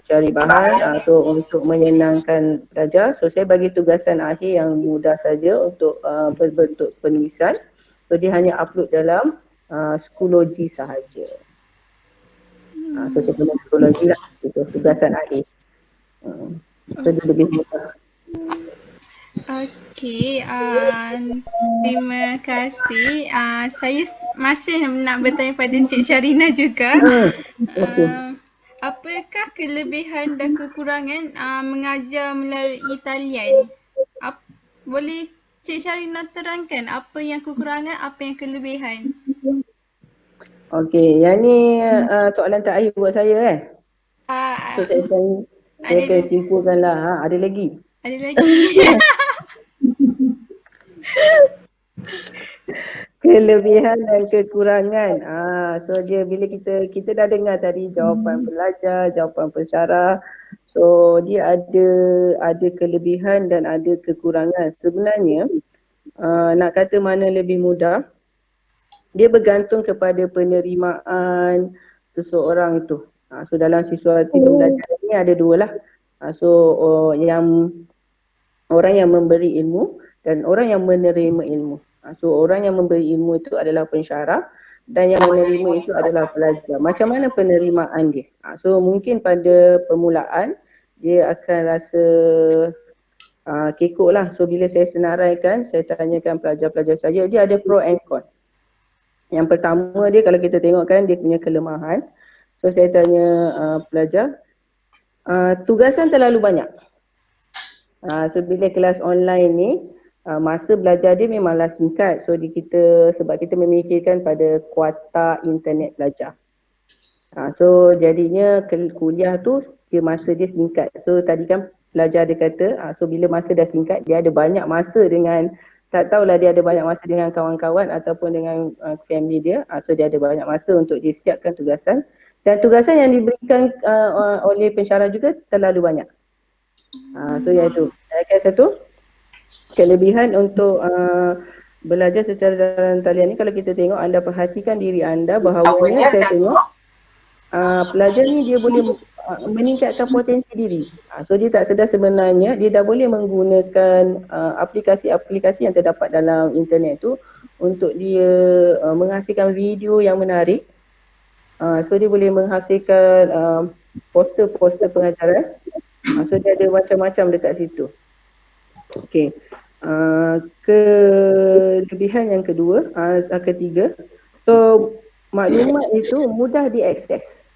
cari bahan. So untuk menyenangkan pelajar, so saya bagi tugasan akhir yang mudah saja untuk berbentuk penulisan. So dia hanya upload dalam Schoology sahaja. So saya guna Schoology lah, itu tugasan akhir. So dia lebih mudah. Okey, terima kasih. Saya masih nak bertanya pada Cik Sharina juga. Apakah kelebihan dan kekurangan mengajar melalui talian? Boleh Cik Sharina terangkan apa yang kekurangan, apa yang kelebihan? Okey, yang ni soalan terakhir buat saya So saya akan simpulkan lah. Ada lagi? Ada lagi. Kelebihan dan kekurangan. So dia bila kita dah dengar tadi jawapan pelajar, jawapan pensyarah. So dia ada kelebihan dan ada kekurangan. Sebenarnya nak kata mana lebih mudah, dia bergantung kepada penerimaan seseorang tu. So dalam sesuatu pembelajaran ni ada dua lah. So yang orang yang memberi ilmu dan orang yang menerima ilmu. So orang yang memberi ilmu itu adalah pensyarah dan yang menerima itu adalah pelajar. Macam mana penerimaan dia? So mungkin pada permulaan dia akan rasa kekok lah. So bila saya senaraikan, saya tanyakan pelajar-pelajar saya, dia ada pro and con. Yang pertama dia, kalau kita tengok kan, dia punya kelemahan. So saya tanya pelajar, tugasan terlalu banyak. So bila kelas online ni, masa belajar dia memanglah singkat. So sebab kita memikirkan pada kuota internet belajar. So jadinya kuliah tu masa dia singkat. So tadi kan pelajar dia kata, so bila masa dah singkat, dia ada banyak masa dengan, tak tahulah dia ada banyak masa dengan kawan-kawan ataupun dengan family dia. So dia ada banyak masa untuk dia siapkan tugasan. Dan tugasan yang diberikan oleh pensyarah juga terlalu banyak. So iaitu satu kelebihan untuk belajar secara dalam talian ni. Kalau kita tengok, anda perhatikan diri anda bahawanya saya tengok pelajar ni dia boleh meningkatkan potensi diri. So dia tak sedar sebenarnya dia dah boleh menggunakan aplikasi-aplikasi yang terdapat dalam internet tu untuk dia menghasilkan video yang menarik. So dia boleh menghasilkan poster-poster pengajaran. So dia ada macam-macam dekat situ. Okey. Kelebihan yang ketiga, so maklumat itu mudah diakses.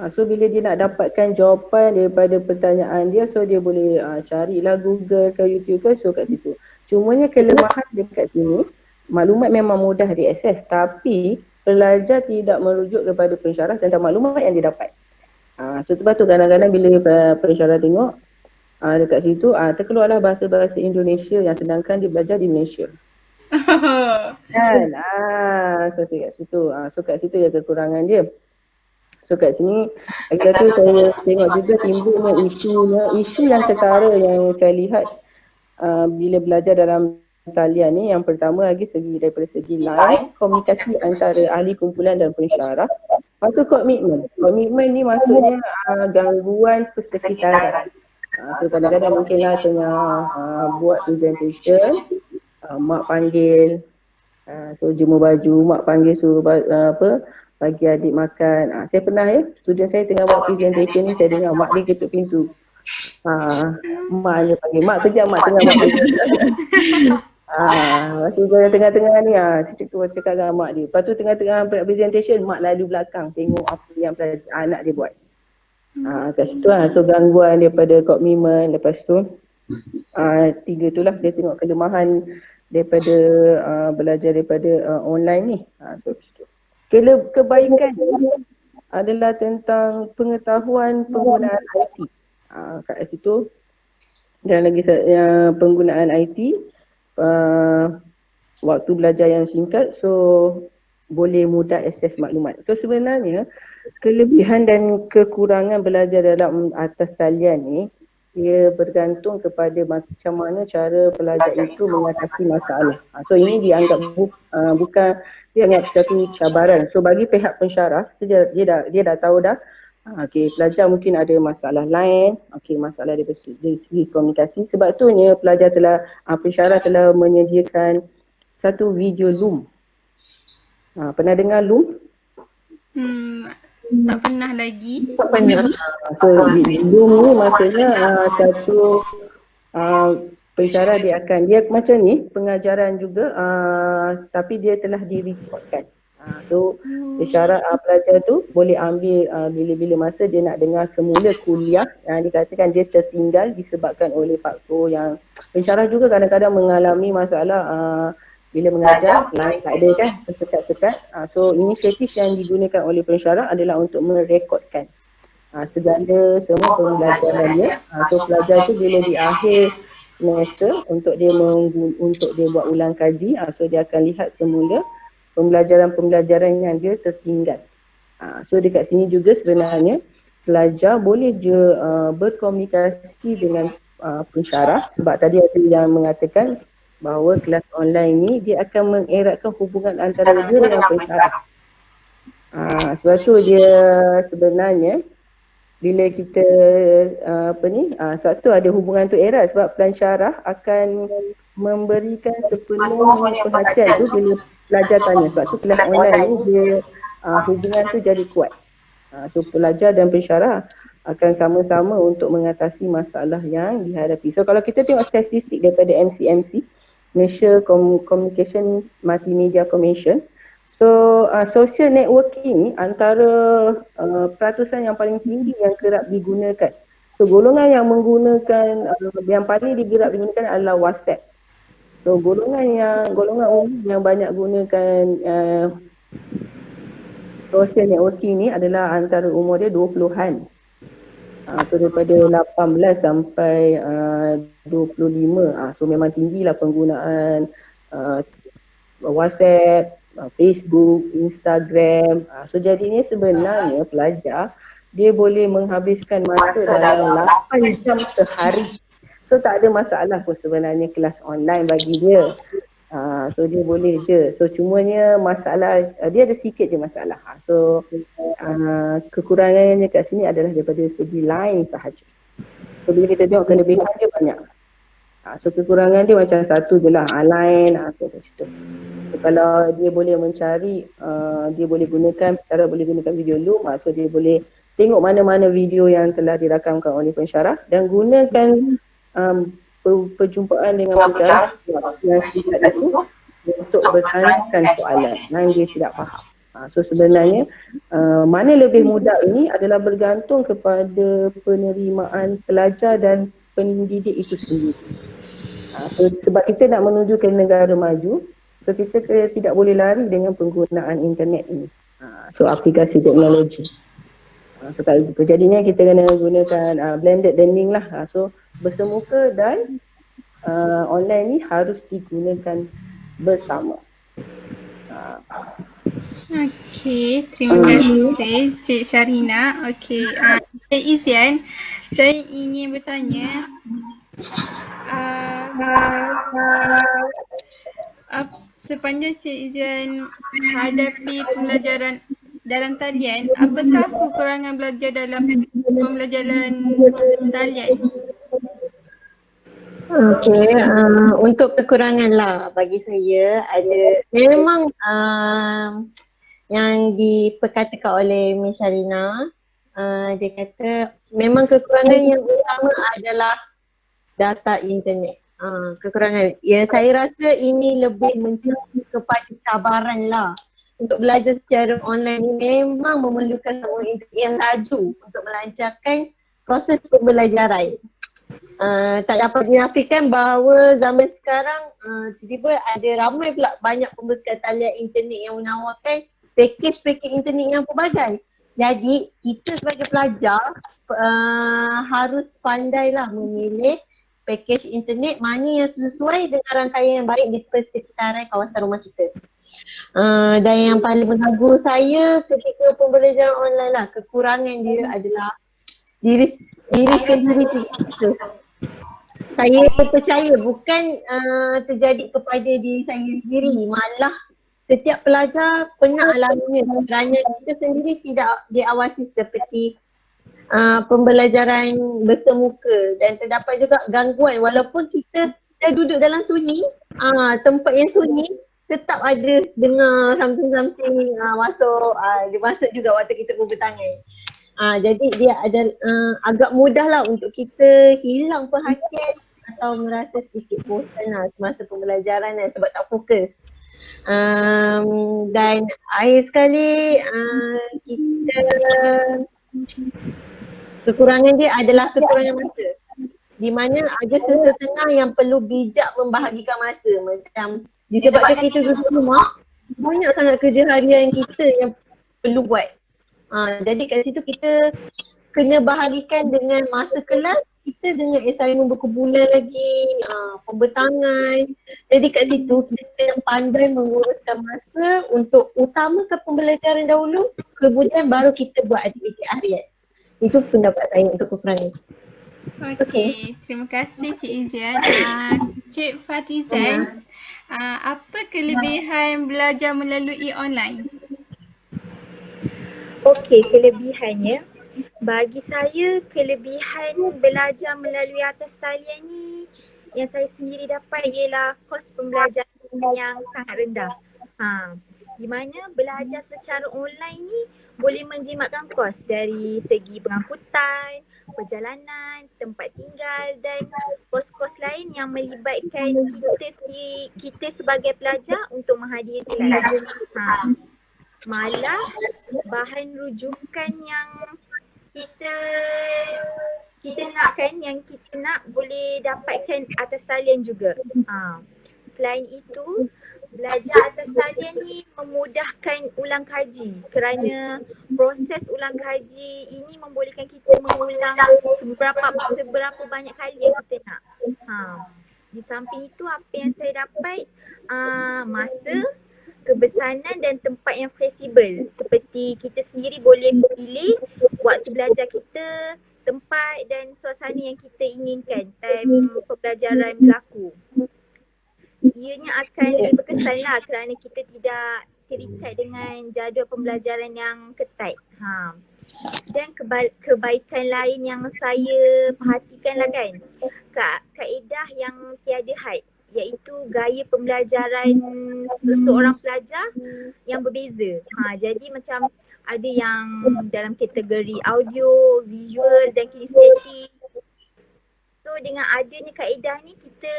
So bila dia nak dapatkan jawapan daripada pertanyaan dia, so dia boleh carilah Google ke YouTube ke, so kat situ. Cumanya kelemahan dekat sini, maklumat memang mudah diakses, tapi pelajar tidak merujuk kepada pensyarah tentang maklumat yang dia dapat. So sebab tu kadang-kadang bila pensyarah tengok dekat situ terkeluarlah bahasa-bahasa Indonesia yang sedangkan dia belajar di Malaysia. Kan? So kat situ. So kat situ ya kekurangan dia. So kat sini lagi-lagi saya tengok juga timbulnya isu yang ketara yang saya lihat bila belajar dalam talian ni. Yang pertama lagi daripada segi line komunikasi antara ahli kumpulan dan pensyarah. Lepas tu komitmen. Komitmen ni maksudnya gangguan persekitaran. So kadang-kadang mungkinlah tengah buat presentation, mak panggil, so jemur baju, mak panggil suruh bagi adik makan. Saya pernah student saya tengah buat presentation ni, saya dengar mak dia ketuk pintu. Mak dia panggil, mak kejap mak tengah buat presentation. Lepas tu tengah-tengah ni saya cakap dengan mak dia. Lepas tu tengah-tengah presentation, mak lalu belakang tengok apa yang anak dia buat. Kat situ so gangguan daripada komitmen. Lepas tu tiga tu lah saya tengok kelemahan daripada belajar daripada online ni. So situ. Kebaikan adalah tentang pengetahuan penggunaan IT. Kat situ dan lagi penggunaan IT waktu belajar yang singkat, so boleh mudah akses maklumat. So sebenarnya kelebihan dan kekurangan belajar dalam atas talian ni dia bergantung kepada macam mana cara pelajar itu mengatasi masalah. So ini dianggap bukan dianggap satu cabaran. So bagi pihak pensyarah, dia dah tahu dah pelajar mungkin ada masalah lain, masalah dari segi komunikasi. Sebab tu pensyarah telah menyediakan satu video Loom. Pernah dengar Loom? Tak pernah lagi. Tak pernah. So Loom ni maksudnya satu pensyarah dia macam ni pengajaran juga tapi dia telah direkodkan. So pensyarah pelajar tu boleh ambil bila-bila masa dia nak dengar semula kuliah yang dikatakan dia tertinggal disebabkan oleh faktor yang pensyarah juga kadang-kadang mengalami masalah bila mengajar line tak ada kan, tersekat-sekat. So inisiatif yang digunakan oleh pensyarah adalah untuk merekodkan segala semua pembelajaran dia. So pelajar tu bila di akhir semester untuk dia buat ulang kaji, so dia akan lihat semula pembelajaran yang dia tertinggal. So dekat sini juga sebenarnya pelajar boleh je berkomunikasi dengan pensyarah, sebab tadi ada yang mengatakan bahawa kelas online ni dia akan mengeratkan hubungan antara dia dengan pensyarah. Sebab tu dia sebenarnya bila kita sebab tu ada hubungan tu erat sebab pelancarah akan memberikan sepenuh perhatian tu bila pelajar tanya. Sebab tu kelas online ni dia hubungan tu jadi kuat. So pelajar dan pensyarah akan sama-sama untuk mengatasi masalah yang dihadapi. So kalau kita tengok statistik daripada MCMC, Malaysia Communication Multimedia Commission, so social networking ni antara peratusan yang paling tinggi yang kerap digunakan. So golongan yang menggunakan yang paling digerak digunakan adalah WhatsApp. So golongan umum yang banyak gunakan social networking ni adalah antara umur dia 20-an. So daripada 18 sampai 25. So memang tinggilah penggunaan WhatsApp, Facebook, Instagram. So jadinya sebenarnya pelajar dia boleh menghabiskan masa dalam 8 jam sehari. So tak ada masalah pun sebenarnya kelas online bagi dia. So dia boleh je. So cumanya masalah, dia ada sikit je masalah. So kekurangannya kat sini adalah daripada segi line sahaja. So bila kita tengok kelebihan dia banyak. So kekurangan dia macam satu je lah, line. So kat situ. So, kalau dia boleh mencari, dia boleh gunakan, cara boleh gunakan video loop. So dia boleh tengok mana-mana video yang telah dirakamkan oleh pensyarah dan gunakan perjumpaan dengan pensyarah yang singkat itu untuk bertanyakan soalan yang dia tidak faham. So sebenarnya mana lebih mudah ini adalah bergantung kepada penerimaan pelajar dan pendidik itu sendiri. So, sebab kita nak menuju ke negara maju, so kita tidak boleh lari dengan penggunaan internet ini. So aplikasi teknologi. So kalau jadinya kita kena gunakan blended learning lah. So bersemuka dan online ni harus digunakan bersama. Okey, terima kasih Cik Sharina. Okey, Cik Izian, saya ingin bertanya sepanjang Cik Izian hadapi pembelajaran dalam talian, apakah kekurangan belajar dalam pembelajaran talian? Okey, untuk kekurangan lah bagi saya ada memang yang diperkatakan oleh Miss Sharina, dia kata memang kekurangan yang utama adalah data internet. Kekurangan. Ya, saya rasa ini lebih mencermin kepada cabaran lah. Untuk belajar secara online ni memang memerlukan sambungan internet yang laju untuk melancarkan proses pembelajaran. Tak dapat dinafikan bahawa zaman sekarang tiba-tiba ada ramai pula banyak pembekal talian internet yang menawarkan pakej-pakej internet yang pelbagai. Jadi kita sebagai pelajar harus pandailah memilih pakej internet mana yang sesuai dengan rangkaian yang baik di persekitaran kawasan rumah kita. Dan yang paling mengganggu saya ketika pembelajaran online lah, kekurangan dia adalah diri sendiri kita. Saya percaya bukan terjadi kepada diri saya sendiri, malah setiap pelajar pernah alaminya kerana kita sendiri tidak diawasi seperti pembelajaran bersemuka dan terdapat juga gangguan walaupun kita dah duduk dalam sunyi, tempat yang sunyi tetap ada dengar something masuk, dia masuk juga waktu kita bertangan. Jadi dia ada agak mudah lah untuk kita hilang perhatian atau merasa sedikit bosan lah semasa pembelajaran lah sebab tak fokus. Dan akhir sekali kita kekurangan dia adalah kekurangan masa, di mana ada sesetengah yang perlu bijak membahagikan masa. Macam disebabkan kita duduk rumah, banyak sangat kerja harian kita yang perlu buat. Jadi kat situ kita kena bahagikan dengan masa kelas kita dengan assignment berkebulan lagi, pembentangan. Jadi kat situ kita kena pandai menguruskan masa untuk utamakan pembelajaran dahulu, kemudian baru kita buat aktiviti harian. Itu pendapat saya untuk kekurangan. Okey, terima kasih Cik Izian. Cik Fatizan, apa kelebihan belajar melalui online? Okey, kelebihannya Bagi saya kelebihan belajar melalui atas talian ni yang saya sendiri dapat ialah kos pembelajaran yang sangat rendah. Di mana belajar secara online ni boleh menjimatkan kos dari segi pengangkutan, perjalanan, tempat tinggal dan kos-kos lain yang melibatkan kita sebagai pelajar untuk menghadiri kelas. Malah bahan rujukan yang kita nak boleh dapatkan atas talian juga. Selain itu, belajar atas talian ni memudahkan ulang kaji kerana proses ulang kaji ini membolehkan kita mengulang seberapa banyak kali yang kita nak. Di samping itu apa yang saya dapat masa, kebesanan dan tempat yang fleksibel. Seperti kita sendiri boleh pilih waktu belajar kita, tempat dan suasana yang kita inginkan time pembelajaran berlaku. Ianya akan lebih berkesan lah kerana kita tidak terikat dengan jadual pembelajaran yang ketat. Dan kebaikan lain yang saya perhatikan lah kan, kaedah yang tiada had, iaitu gaya pembelajaran seseorang pelajar yang berbeza. Jadi macam ada yang dalam kategori audio, visual dan kinestetik. So dengan adanya kaedah ni kita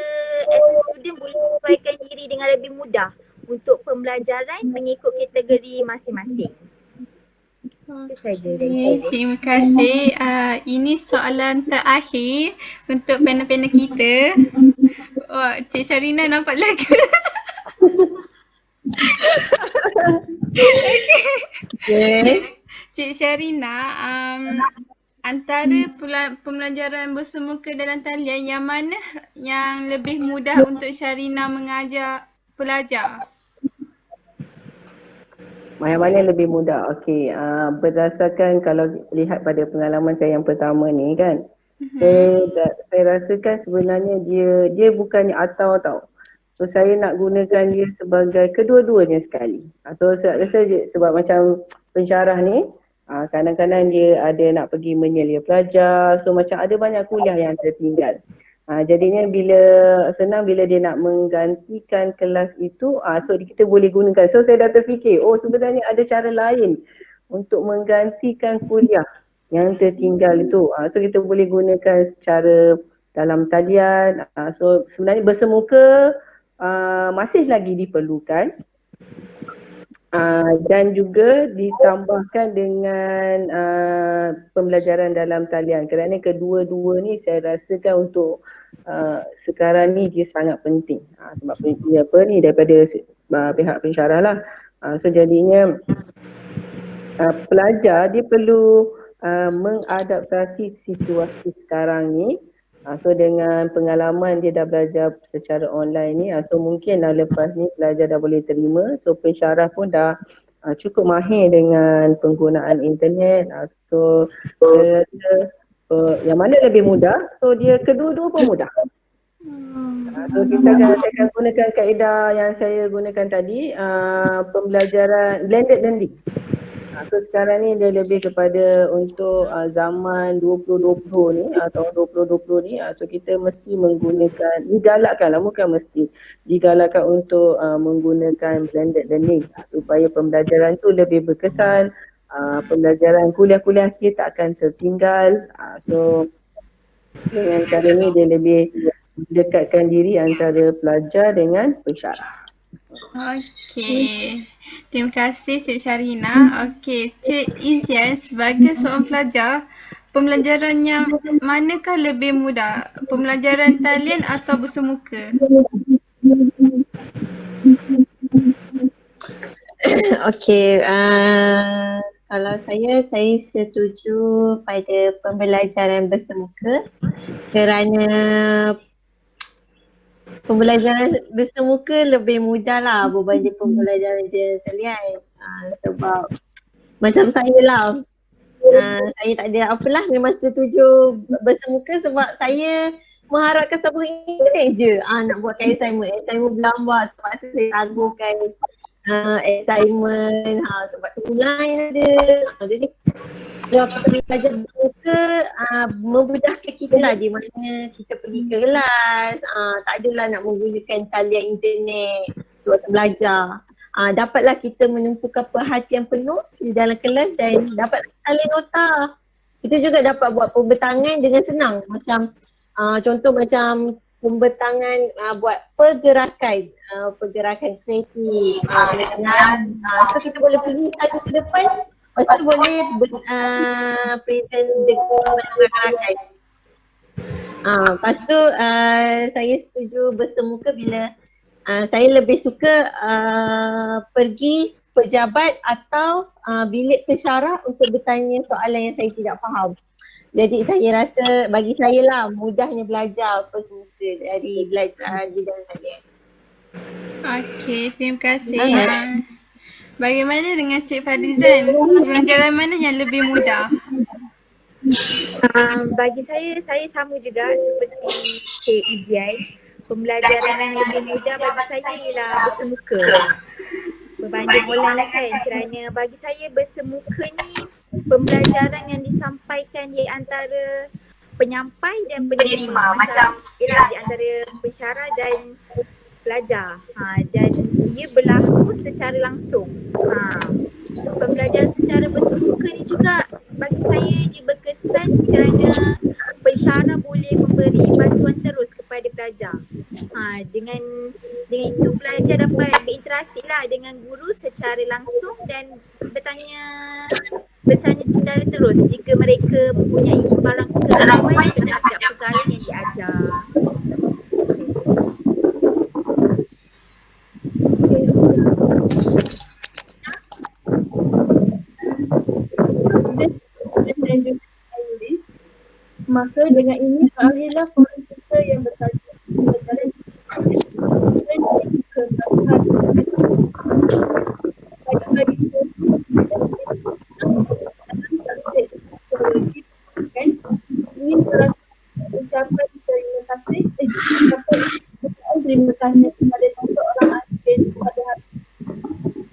as a student boleh sesuaikan diri dengan lebih mudah untuk pembelajaran mengikut kategori masing-masing. Itu saja dari saya. Terima kasih. Ini soalan terakhir untuk panel-panel kita. Wah, Cik Sharina nampak lagu. Cik Sharina, antara pembelajaran bersemuka dalam talian, yang mana yang lebih mudah untuk Sharina mengajar pelajar? Yang mana lebih mudah? Okey, berdasarkan kalau lihat pada pengalaman saya yang pertama ni kan, saya rasakan sebenarnya dia bukannya atau tau. So saya nak gunakan dia sebagai kedua-duanya sekali. So saya rasa sebab macam pensyarah ni, kadang-kadang dia ada nak pergi menyelia pelajar, so macam ada banyak kuliah yang tertinggal. Jadinya senang bila dia nak menggantikan kelas itu, so kita boleh gunakan. So saya dah terfikir, sebenarnya ada cara lain untuk menggantikan kuliah yang tertinggal itu. So kita boleh gunakan secara dalam talian. So sebenarnya bersemuka masih lagi diperlukan. Dan juga ditambahkan dengan pembelajaran dalam talian, kerana kedua-dua ni saya rasakan untuk sekarang ni dia sangat penting. Sebab ni daripada pihak pensyarah lah. So jadinya pelajar dia perlu mengadaptasi situasi sekarang ni. So dengan pengalaman dia dah belajar secara online ni, so mungkinlah lepas ni pelajar dah boleh terima. So pensyarah pun dah cukup mahir dengan penggunaan internet. So yang mana lebih mudah, so dia kedua-dua pun mudah. So saya akan gunakan kaedah yang saya gunakan tadi, pembelajaran blended learning. So sekarang ni dia lebih kepada untuk zaman 2020 ni, tahun 2020 ni, so kita mesti menggunakan, digalakkan lah, bukan mesti, digalakkan untuk menggunakan blended learning supaya pembelajaran tu lebih berkesan, pembelajaran kuliah-kuliah kita tak akan tertinggal. So dengan cara ni dia lebih mendekatkan diri antara pelajar dengan pensyarah. Okey. Terima kasih Cik Sharina. Okey, Cik Izian, sebagai seorang pelajar, pembelajaran yang manakah lebih mudah? Pembelajaran talian atau bersemuka? Okey, kalau saya setuju pada pembelajaran bersemuka kerana pembelajaran bersemuka lebih mudah lah berbanding pembelajaran talian. Sebab macam saya lah, saya tak ada apalah, memang setuju bersemuka sebab saya mengharapkan satu ini je nak buatkan assignment bergambar, terpaksa saya ragukan assignment sebab tu lain ada. Jadi Kalau belajar bermuka memudahkan kita lah di mana kita pergi ke kelas, tak adalah nak menggunakan talian internet sewaktu belajar. Dapatlah kita menumpukan perhatian penuh di dalam kelas dan dapat salin nota. Kita juga dapat buat pembentangan dengan senang, macam contoh macam pembentangan buat pergerakan kreatif, so kita boleh pergi satu ke depan. Lepas tu boleh present dengan rakan. Lepas tu saya setuju bersemuka bila saya lebih suka pergi pejabat atau bilik pensyarah untuk bertanya soalan yang saya tidak faham. Jadi saya rasa bagi saya lah mudahnya belajar bersemuka dari belajar di dalam talian. Okey, terima kasih. Bagaimana dengan Cik Fadizan? Pelajaran mana yang lebih mudah? Bagi saya sama juga seperti Cik Iziai. Pembelajaran yang lebih mudah bagi saya ialah bersemuka berbanding online kan, kerana bagi saya bersemuka ni pembelajaran yang disampaikan di antara penyampai dan penerima, macam ialah di antara pensyarah dan pelajar, dan ia berlaku secara langsung. Pembelajaran secara bersemuka ni juga bagi saya dia berkesan kerana pensyarah boleh memberi bantuan terus kepada pelajar. Dengan itu pelajar dapat berinteraksi lah dengan guru secara langsung dan bertanya secara terus jika mereka mempunyai sebarang keraguan terhadap perkara yang diajar. Dan juga Ailis. Maka dengan ini berakhirlah forum kita yang bertajuk pembelajaran terima kasih kepada semua orang asing pada hari ini.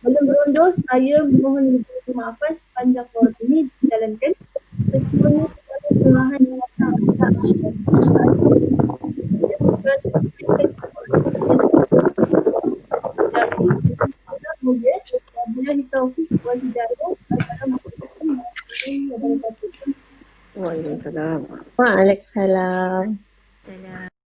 Sebelum berundur, saya mohon maafkan sepanjang forum ini dijalankan. Sesungguhnya kepada kesalahan yang datang Waalaikumsalam. Waalaikumsalam. Salam.